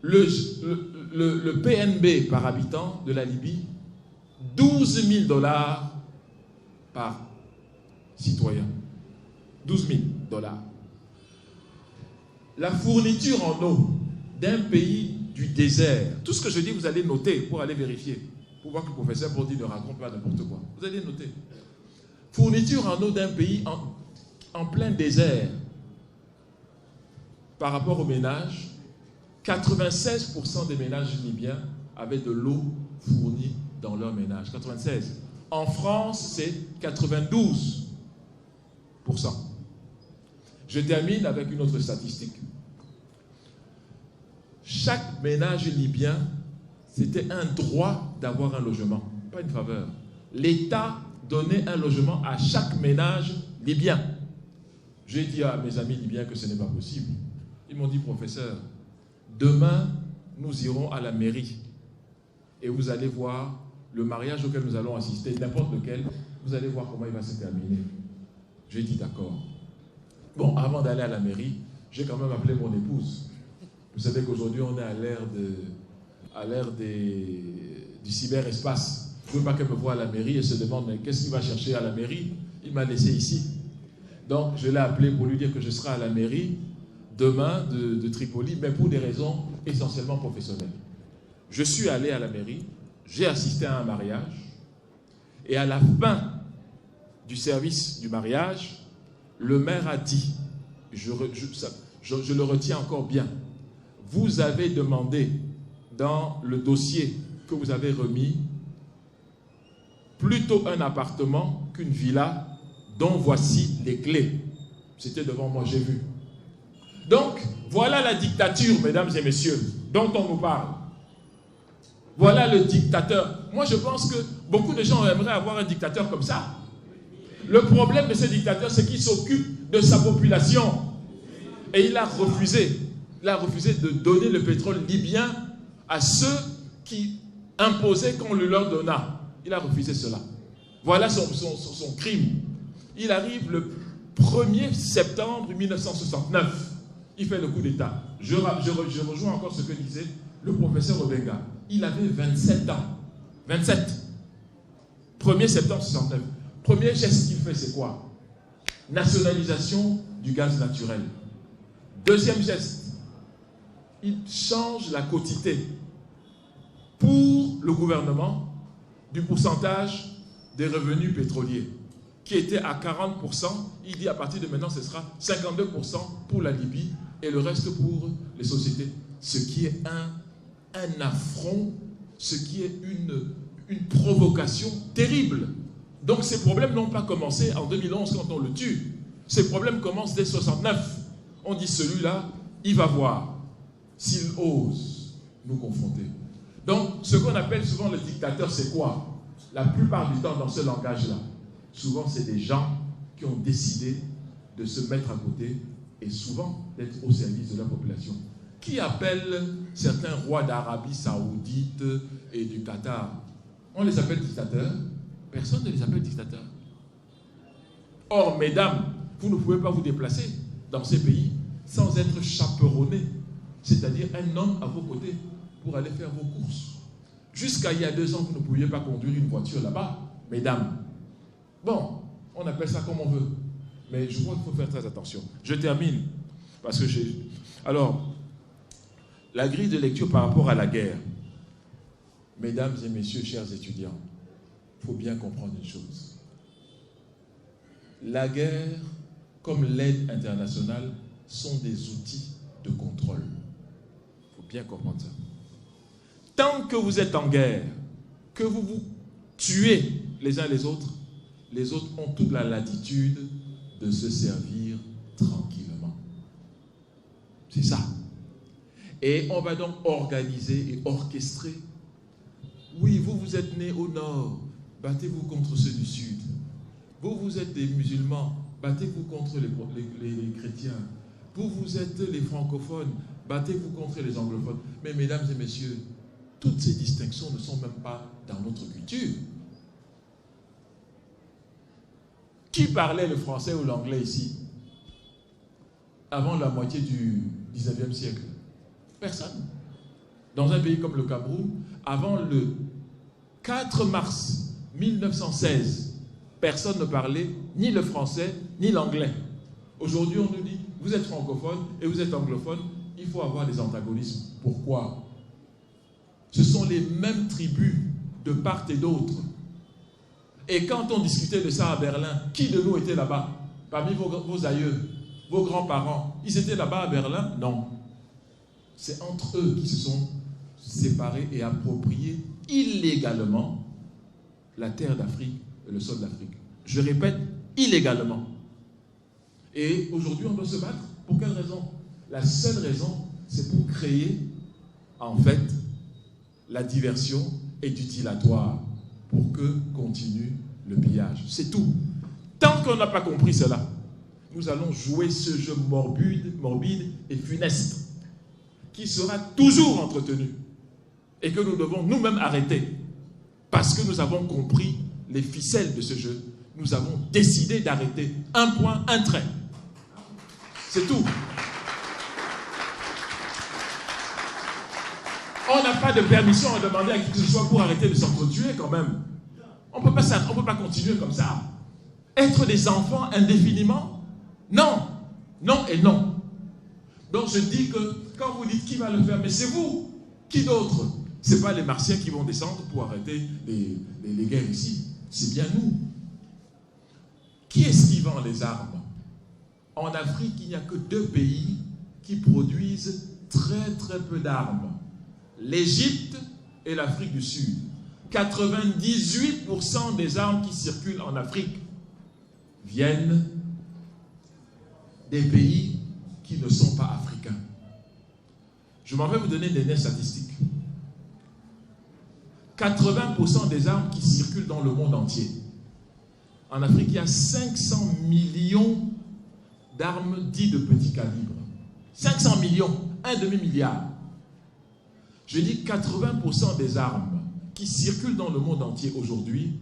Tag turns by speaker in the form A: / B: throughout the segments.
A: le PNB par habitant de la Libye, 12 000 $ par citoyen. 12 000 $. La fourniture en eau d'un pays du désert, tout ce que je dis, vous allez noter pour aller vérifier, pour voir que le professeur Bourdi ne raconte pas n'importe quoi. Vous allez noter. Fourniture en eau d'un pays en plein désert, par rapport aux ménages, 96% des ménages libyens avaient de l'eau fournie dans leur ménage. 96. En France, c'est 92%. Je termine avec une autre statistique. Chaque ménage libyen, c'était un droit d'avoir un logement, pas une faveur. L'État donnait un logement à chaque ménage libyen. J'ai dit à mes amis libyens que ce n'est pas possible. Ils m'ont dit, professeur, demain, nous irons à la mairie et vous allez voir le mariage auquel nous allons assister, n'importe lequel, vous allez voir comment il va se terminer. J'ai dit d'accord. Bon, avant d'aller à la mairie, j'ai quand même appelé mon épouse. Vous savez qu'aujourd'hui, on est à l'ère du cyberespace. Je ne veux pas qu'elle me voie à la mairie et se demande, mais qu'est-ce qu'il va chercher à la mairie? Il m'a laissé ici. Donc, je l'ai appelé pour lui dire que je serai à la mairie demain de Tripoli, mais pour des raisons essentiellement professionnelles. Je suis allé à la mairie, j'ai assisté à un mariage, et à la fin du service du mariage, le maire a dit, je le retiens encore bien, vous avez demandé dans le dossier que vous avez remis plutôt un appartement qu'une villa dont voici les clés. C'était devant moi, j'ai vu. Donc, voilà la dictature, mesdames et messieurs, dont on nous parle. Voilà le dictateur. Moi, je pense que beaucoup de gens aimeraient avoir un dictateur comme ça. Le problème de ce dictateur, c'est qu'il s'occupe de sa population. Et il a refusé de donner le pétrole libyen à ceux qui imposaient qu'on le leur donnât. Il a refusé cela. Voilà son crime. Il arrive le 1er septembre 1969. Il fait le coup d'État. Je rejoins encore ce que disait le professeur Obenga. Il avait 27 ans. 27. 1er septembre 69. Premier geste qu'il fait, c'est quoi? Nationalisation du gaz naturel. Deuxième geste, il change la quotité pour le gouvernement du pourcentage des revenus pétroliers, qui était à 40%. Il dit à partir de maintenant, ce sera 52% pour la Libye et le reste pour les sociétés. Ce qui est un affront, ce qui est une provocation terrible. Donc ces problèmes n'ont pas commencé en 2011 quand on le tue. Ces problèmes commencent dès 69. On dit celui-là, il va voir s'il ose nous confronter. Donc ce qu'on appelle souvent le dictateur, c'est quoi? La plupart du temps dans ce langage-là, souvent c'est des gens qui ont décidé de se mettre à côté et souvent d'être au service de la population. Qui appelle certains rois d'Arabie Saoudite et du Qatar? On les appelle dictateurs? Personne ne les appelle dictateurs. Or, mesdames, vous ne pouvez pas vous déplacer dans ces pays sans être chaperonné, c'est-à-dire un homme à vos côtés pour aller faire vos courses. Jusqu'à il y a 2 ans, vous ne pouviez pas conduire une voiture là-bas, mesdames. Bon, on appelle ça comme on veut, mais je crois qu'il faut faire très attention. Je termine, parce que Alors, la grille de lecture par rapport à la guerre. Mesdames et messieurs, chers étudiants, il faut bien comprendre une chose. La guerre, comme l'aide internationale, sont des outils de contrôle. Il faut bien comprendre ça. Tant que vous êtes en guerre, que vous vous tuez les uns les autres ont toute la latitude de se servir tranquillement. C'est ça. Et on va donc organiser et orchestrer. Oui, vous êtes nés au nord, battez-vous contre ceux du sud. Vous êtes des musulmans, battez-vous contre les chrétiens. Vous êtes les francophones, battez-vous contre les anglophones. Mais mesdames et messieurs, toutes ces distinctions ne sont même pas dans notre culture. Qui parlait le français ou l'anglais ici avant la moitié du 19e siècle? Personne. dans un pays comme le Cameroun, avant le 4 mars 1916, personne ne parlait ni le français ni l'anglais. Aujourd'hui, on nous dit, vous êtes francophone et vous êtes anglophone, il faut avoir des antagonismes. Pourquoi? Ce sont les mêmes tribus de part et d'autre. Et quand on discutait de ça à Berlin, qui de nous était là-bas? Parmi vos aïeux, vos grands-parents, ils étaient là-bas à Berlin? Non. C'est entre eux qui se sont séparés et appropriés illégalement la terre d'Afrique et le sol d'Afrique. Je répète, illégalement. Et aujourd'hui, on doit se battre. Pour quelle raison? La seule raison, c'est pour créer, en fait, la diversion et du dilatoire pour que continue le pillage. C'est tout. Tant qu'on n'a pas compris cela, nous allons jouer ce jeu morbide et funeste qui sera toujours entretenu et que nous devons nous-mêmes arrêter parce que nous avons compris les ficelles de ce jeu. Nous avons décidé d'arrêter. Un point, un trait. C'est tout. On n'a pas de permission à demander à qui que ce soit pour arrêter de s'entretuer quand même. On ne peut pas continuer comme ça. Être des enfants indéfiniment? Non. Non et non. Donc je dis que quand vous dites qui va le faire, mais c'est vous. Qui d'autre? Ce n'est pas les Martiens qui vont descendre pour arrêter les guerres ici. C'est bien nous. Qui est-ce qui vend les armes? En Afrique, il n'y a que 2 pays qui produisent très très peu d'armes. L'Égypte et l'Afrique du Sud. 98% des armes qui circulent en Afrique viennent des pays qui ne sont pas africains. Je m'en vais vous donner des statistiques. 80% des armes qui circulent dans le monde entier. En Afrique, il y a 500 millions d'armes dites de petit calibre. 500 millions, un demi-milliard. Je dis 80% des armes qui circulent dans le monde entier aujourd'hui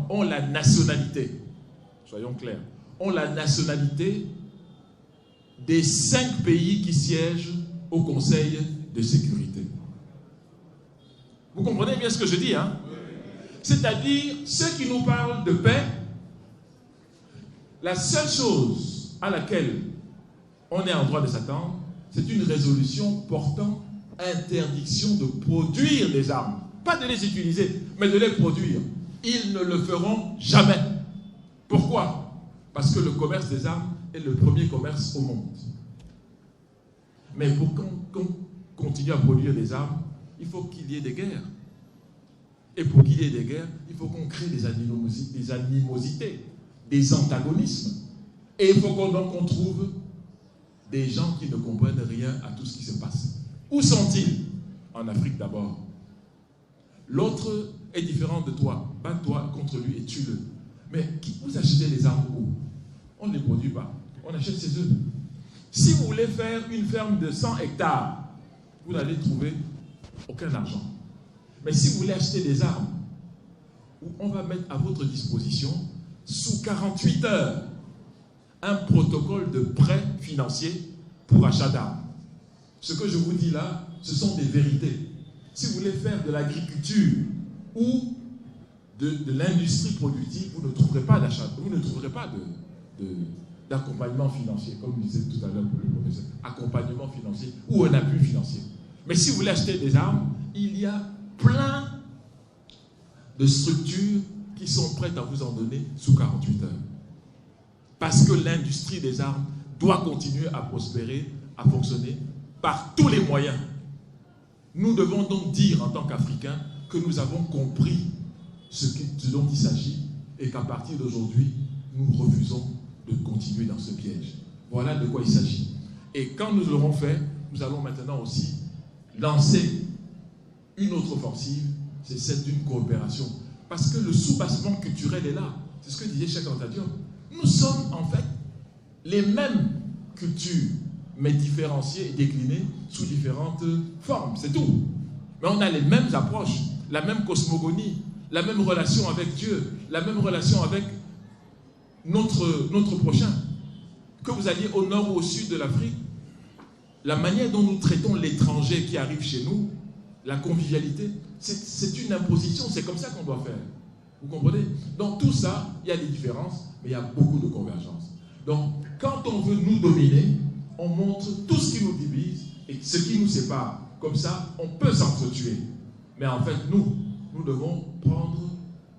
A: ont la nationalité, soyons clairs, ont la nationalité des 5 pays qui siègent au Conseil de sécurité. Vous comprenez bien ce que je dis, hein? C'est-à-dire, ceux qui nous parlent de paix, la seule chose à laquelle on est en droit de s'attendre, c'est une résolution portant interdiction de produire des armes. Pas de les utiliser, mais de les produire. Ils ne le feront jamais. Pourquoi? Parce que le commerce des armes est le premier commerce au monde. Mais pour qu'on continue à produire des armes, il faut qu'il y ait des guerres. Et pour qu'il y ait des guerres, il faut qu'on crée des animosités, des antagonismes. Et il faut qu'on trouve des gens qui ne comprennent rien à tout ce qui se passe. Où sont-ils? En Afrique d'abord. L'autre est différent de toi. Bats-toi contre lui et tue-le. Mais vous achetez les armes où? On ne les produit pas. On achète chez eux. Si vous voulez faire une ferme de 100 hectares, vous n'allez trouver aucun argent. Mais si vous voulez acheter des armes, on va mettre à votre disposition, sous 48 heures, un protocole de prêt financier pour achat d'armes. Ce que je vous dis là, ce sont des vérités. Si vous voulez faire de l'agriculture ou de l'industrie productive, vous ne trouverez pas d'achat, vous ne trouverez pas d'accompagnement financier, comme disait tout à l'heure le professeur, accompagnement financier ou un appui financier. Mais si vous voulez acheter des armes, il y a plein de structures qui sont prêtes à vous en donner sous 48 heures. Parce que l'industrie des armes doit continuer à prospérer, à fonctionner par tous les moyens. Nous devons donc dire en tant qu'Africains que nous avons compris ce dont il s'agit et qu'à partir d'aujourd'hui, nous refusons de continuer dans ce piège. Voilà de quoi il s'agit. Et quand nous l'aurons fait, nous allons maintenant aussi lancer une autre offensive, c'est celle d'une coopération. Parce que le soubassement culturel est là. C'est ce que disait Cheikh Anta Diop. Nous sommes en fait les mêmes cultures, mais différenciées et déclinées sous différentes formes, c'est tout. Mais on a les mêmes approches, la même cosmogonie, la même relation avec Dieu, la même relation avec notre prochain. Que vous alliez au nord ou au sud de l'Afrique, la manière dont nous traitons l'étranger qui arrive chez nous, la convivialité, c'est une imposition, c'est comme ça qu'on doit faire. Vous comprenez? Dans tout ça, il y a des différences, mais il y a beaucoup de convergences. Donc, quand on veut nous dominer, on montre tout ce qui nous divise et ce qui nous sépare. Comme ça, on peut s'entretuer. Mais en fait, nous devons prendre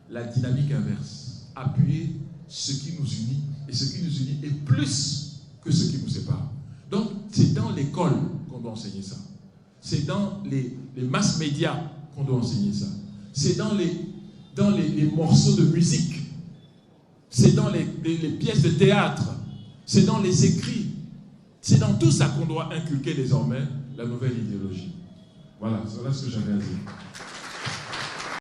A: la dynamique inverse. Appuyer ce qui nous unit. Et ce qui nous unit est plus que ce qui nous sépare. Donc, c'est dans l'école qu'on doit enseigner ça. C'est dans les mass médias qu'on doit enseigner ça. C'est dans les morceaux de musique. C'est dans les pièces de théâtre. C'est dans les écrits. C'est dans tout ça qu'on doit inculquer désormais la nouvelle idéologie. Voilà ce que j'avais à dire.